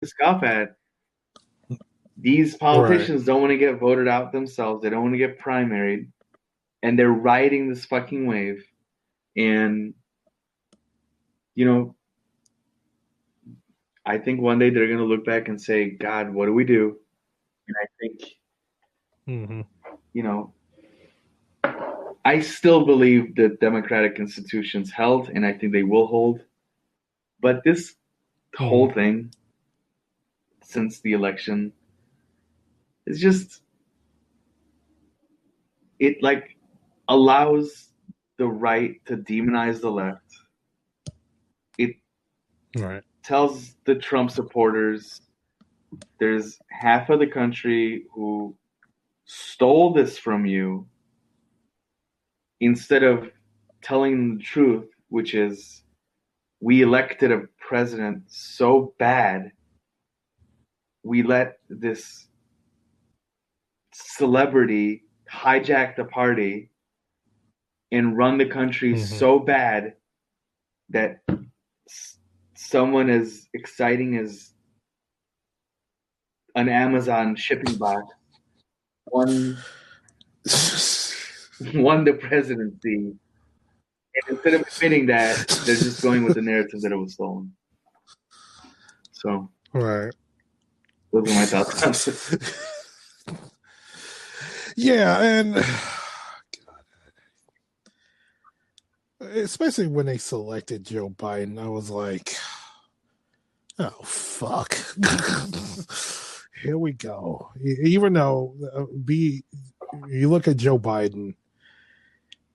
scoff at. These Right. politicians don't want to get voted out themselves. They don't want to get primaried, and they're riding this fucking wave. And you know, I think one day they're gonna look back and say, "God, what do we do?" And I think, Hmm. you know, I still believe that democratic institutions held, and I think they will hold. But this Hmm. whole thing since the election is just it like allows the right to demonize the left. It Right. tells the Trump supporters there's half of the country who stole this from you instead of telling the truth, which is we elected a president so bad, we let this celebrity hijack the party and run the country Hmm. so bad that someone as exciting as an Amazon shipping bot won won the presidency. And instead of admitting that, they're just going with the narrative that it was stolen. So Right. those are my thoughts on it. Yeah, and especially when they selected Joe Biden, I was like, oh fuck. Here we go. Even though be you look at Joe Biden,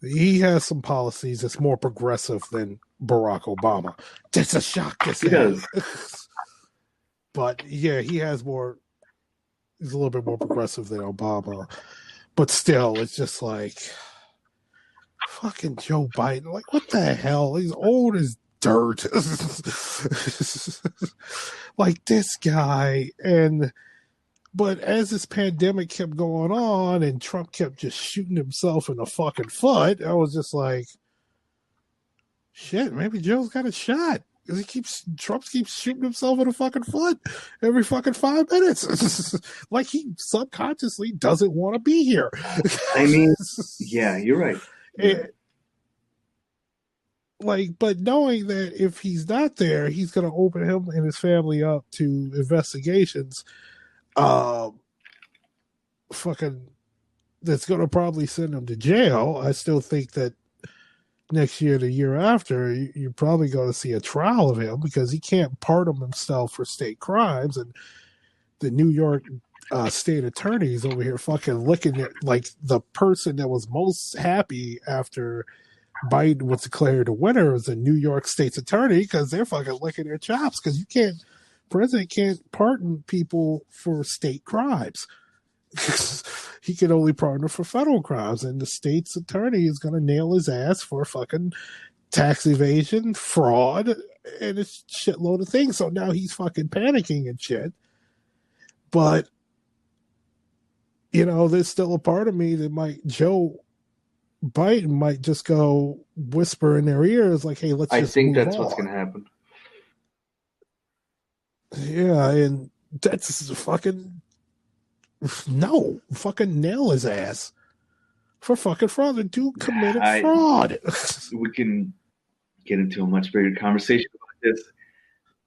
he has some policies that's more progressive than Barack Obama. That's a shock to He say. does. But yeah, he has more, he's a little bit more progressive than Obama. But still, it's just like fucking Joe Biden. Like, what the hell? He's old as dirt. Like this guy. And but as this pandemic kept going on and Trump kept just shooting himself in the fucking foot, I was just like, shit, maybe Joe's got a shot. Because Trump keeps shooting himself in the fucking foot every fucking 5 minutes. Like he subconsciously doesn't want to be here. I mean, yeah, you're right. You're right. And, like, but knowing that if he's not there, he's going to open him and his family up to investigations. Um, fucking, that's going to probably send him to jail. I still think that next year, the year after, you're probably going to see a trial of him because he can't pardon himself for state crimes, and the New York state attorneys over here fucking looking at like the person that was most happy after Biden was declared a winner as a New York state's attorney because they're fucking licking their chops because you can't, president can't pardon people for state crimes. He can only pardon for federal crimes, and the state's attorney is going to nail his ass for fucking tax evasion, fraud, and a shitload of things. So now he's fucking panicking and shit. But there's still a part of me that might Joe Biden might just go whisper in their ears like, "Hey, let's I just think move that's what's going on." to happen. Yeah, and that's fucking no, fucking nail his ass for fucking fraud. The dude committed I fraud. We can get into a much bigger conversation about this.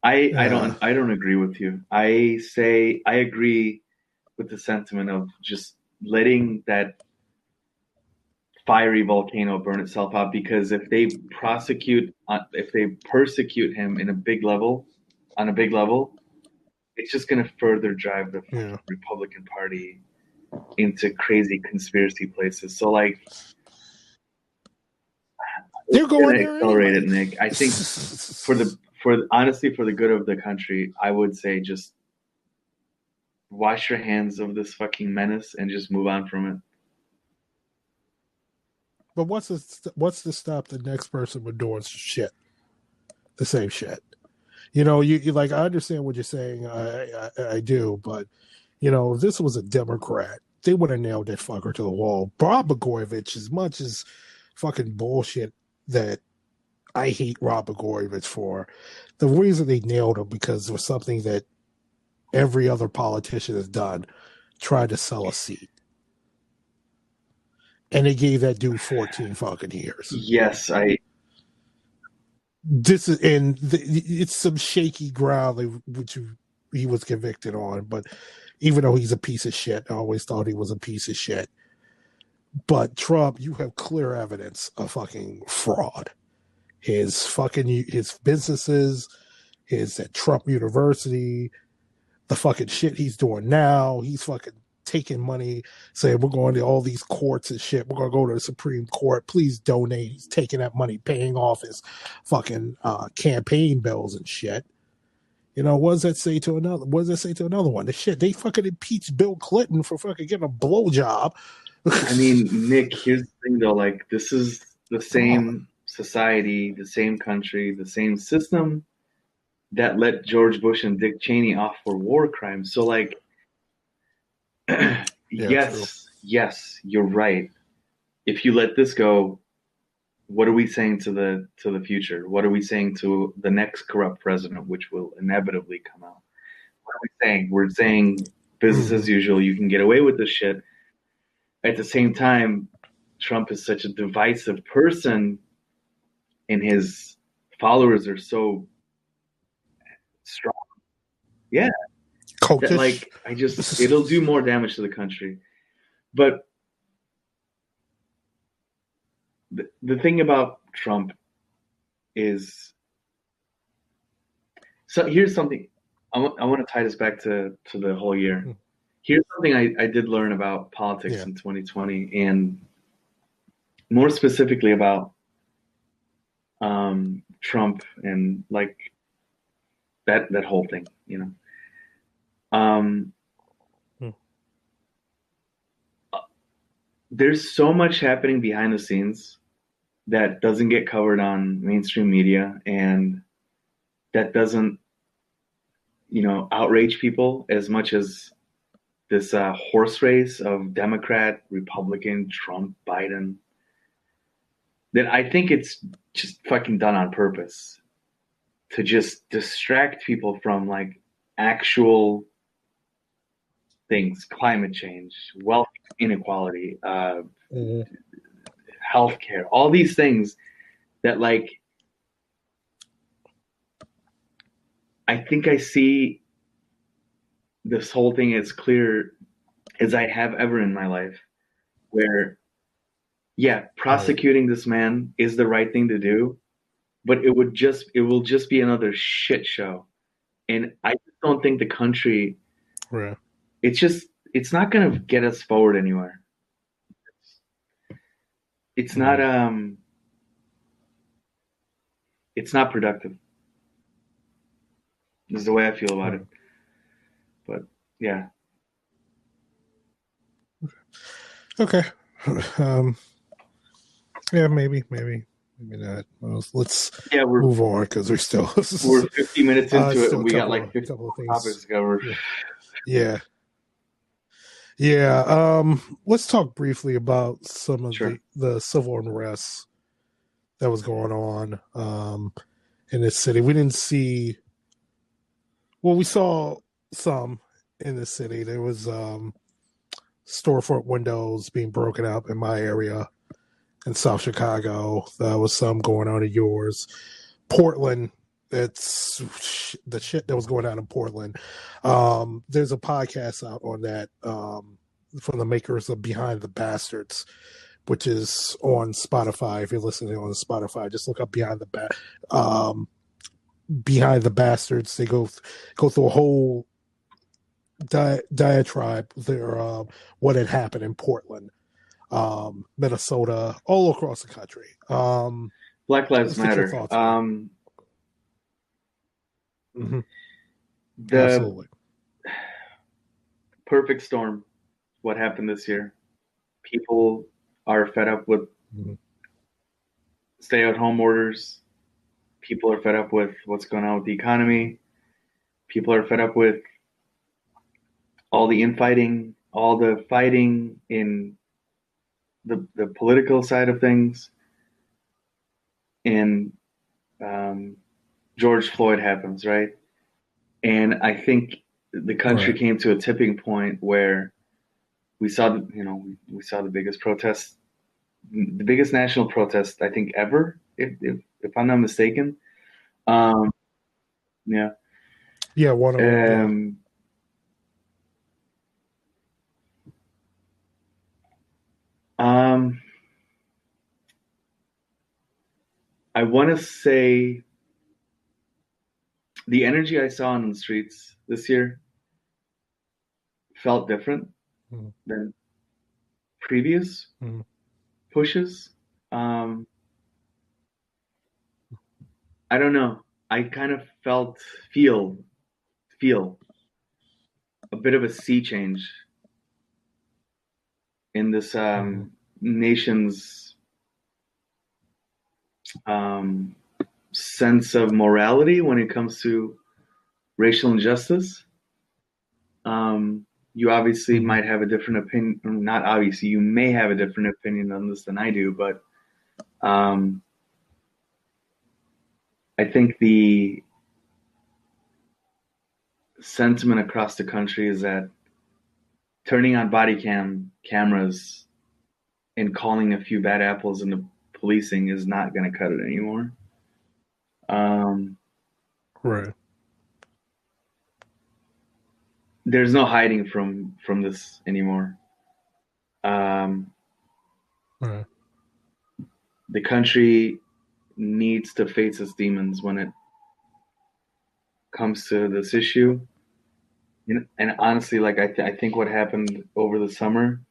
Yeah, I don't agree with you. I say I agree with the sentiment of just letting that fiery volcano burn itself out because if they persecute him in a big level, on a big level, it's just going to further drive the yeah. fucking Republican Party into crazy conspiracy places. So like, They're it's going going to there accelerate anyway. it, Nick. I think for honestly for the good of the country, I would say just wash your hands of this fucking menace and just move on from it. But what's to stop the next person from doing shit, the same shit? You like I understand what you're saying. I do, but if this was a Democrat, they would have nailed that fucker to the wall. Bob Blagojevich, as much as fucking bullshit that I hate Rob Blagojevich for, the reason they nailed him because it was something that every other politician has done, tried to sell a seat. And they gave that dude 14 fucking years. Yes, I This is and it's some shaky ground which he was convicted on, but even though he's a piece of shit, I always thought he was a piece of shit. But Trump, you have clear evidence of fucking fraud. His businesses, his at Trump University, the fucking shit he's doing now. He's fucking taking money, saying we're going to all these courts and shit. We're gonna go to the Supreme Court. Please donate. He's taking that money, paying off his fucking campaign bills and shit. You know, what does that say to another? What does that say to another one? The shit they fucking impeached Bill Clinton for fucking getting a blowjob. I mean, Nick, here's the thing though, like this is the Come on. same society, the same country, the same system that let George Bush and Dick Cheney off for war crimes. So like Yeah, true. yes, you're right. If you let this go, what are we saying to the future? What are we saying to the next corrupt president, which will inevitably come out? What are we saying? We're saying business Mm-hmm. as usual. You can get away with this shit. At the same time, Trump is such a divisive person, and his followers are so strong. Yeah, that Cultish. like I just it'll do more damage to the country. But the thing about Trump is so here's something I want to tie this back to the whole year. Here's something I did learn about politics Yeah. in 2020, and more specifically about Trump and like that whole thing, you know. Um, Hmm. there's so much happening behind the scenes that doesn't get covered on mainstream media, and that doesn't, outrage people as much as this horse race of Democrat, Republican, Trump, Biden. That I think it's just fucking done on purpose to just distract people from like actual things, climate change, wealth inequality, Mm-hmm. healthcare, all these things that like I think I see this whole thing as clear as I have ever in my life. Where yeah, Right. prosecuting this man is the right thing to do, but it will just be another shit show. And I just don't think the country Right. it's not gonna get us forward anywhere. It's not Mm. it's not productive. This is the way I feel about it. Right. But yeah. Okay. Um, yeah, maybe not. Well, let's Yeah, we're move on because we're still we're 50 minutes into it still and a we got couple like of 50 couple of topics things. to cover. Yeah, yeah, yeah. Let's talk briefly about some of Sure. the civil unrest that was going on in this city. We didn't see. Well, we saw some in the city. There was storefront windows being broken up in my area in South Chicago. There was some going on in yours. Portland, it's the shit that was going on in Portland. There's a podcast out on that from the makers of Behind the Bastards, which is on Spotify. If you're listening on Spotify, just look up Behind the Bastards. They go through a whole diatribe there what had happened in Portland, Minnesota, all across the country. Black Lives Let's get your Matter. thoughts on it. Mm-hmm. The Absolutely. perfect storm, what happened this year. People are fed up with Mm-hmm. stay at home orders. People are fed up with what's going on with the economy. People are fed up with all the infighting, all the fighting in the political side of things. And um, George Floyd happens, right? And I think the country Right. came to a tipping point where we saw we saw the biggest protest, the biggest national protest I think ever, if I'm not mistaken. Um, yeah. Yeah, one of them. Yeah. Um, um, I want to say the energy I saw on the streets this year felt different Mm-hmm. than previous Mm-hmm. pushes. Um, I don't know. I kind of feel a bit of a sea change in this Mm-hmm. nation's um, sense of morality when it comes to racial injustice. You obviously Mm-hmm. might have a different opinion, not obviously, you may have a different opinion on this than I do, but um, I think the sentiment across the country is that turning on cameras and calling a few bad apples in the policing is not going to cut it anymore. Um, Right. there's no hiding from this anymore. Um, Right. the country needs to face its demons when it comes to this issue. And honestly, like I think what happened over the summer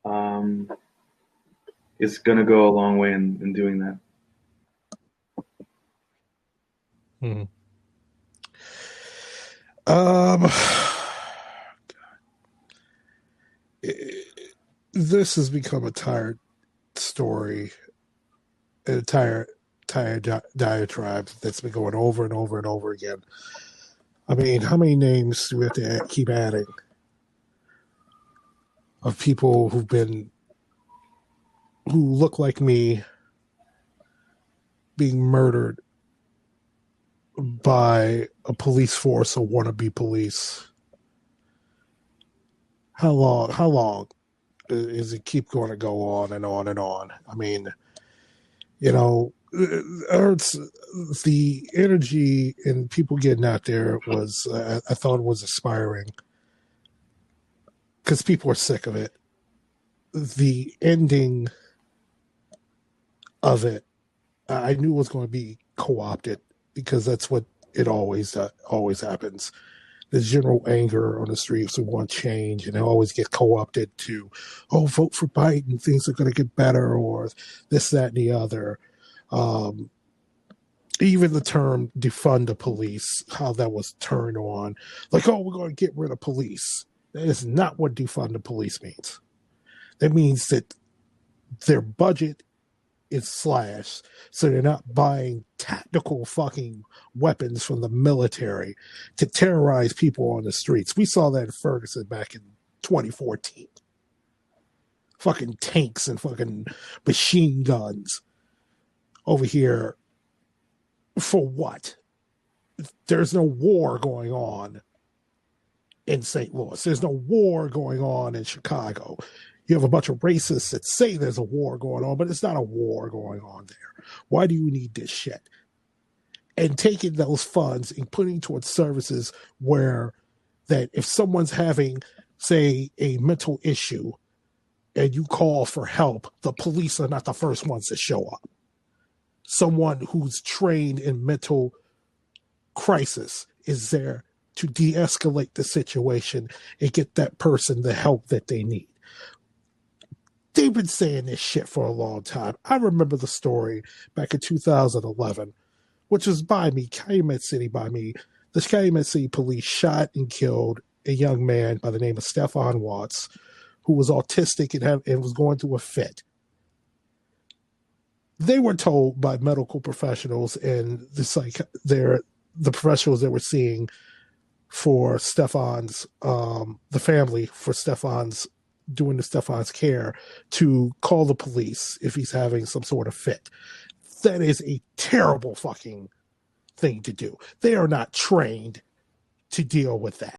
um, is going to go a long way in doing that. Mm-hmm. Um, this has become a tired story, an tired diatribe that's been going over and over and over again. I mean, how many names do we have to keep adding of people who look like me being murdered by a police force or wannabe police? How long? How long is it keep going to go on and on and on? I mean, you know, Earth's the energy and people getting out there was I thought it was aspiring because people are sick of it. The ending of it, I knew it was going to be co-opted because that's what it always happens. There's general anger on the streets who want change, and they always get co-opted to, oh, vote for Biden, things are going to get better, or this, that, and the other. Um, Even the term defund the police, how that was turned on, like, oh, we're going to get rid of police. That is not what defund the police means. That means that their budget is slashed, so they're not buying tactical fucking weapons from the military to terrorize people on the streets. We saw that in Ferguson back in 2014. Fucking tanks and fucking machine guns over here for what? There's no war going on in St. Louis. There's no war going on in Chicago. You have a bunch of racists that say there's a war going on, but it's not a war going on there. Why do you need this shit? And taking those funds and putting towards services where that if someone's having, say, a mental issue and you call for help, the police are not the first ones to show up. Someone who's trained in mental crisis is there to de-escalate the situation and get that person the help that they need. They've been saying this shit for a long time. I remember the story back in 2011, which was by me, Calumet City by me. The Calumet City police shot and killed a young man by the name of Stefan Watts, who was autistic and was going through a fit. They were told by medical professionals and the professionals that were seeing for Stefan's the family for Stefan's doing the Stefan's care to call the police if he's having some sort of fit. That is a terrible fucking thing to do. They are not trained to deal with that.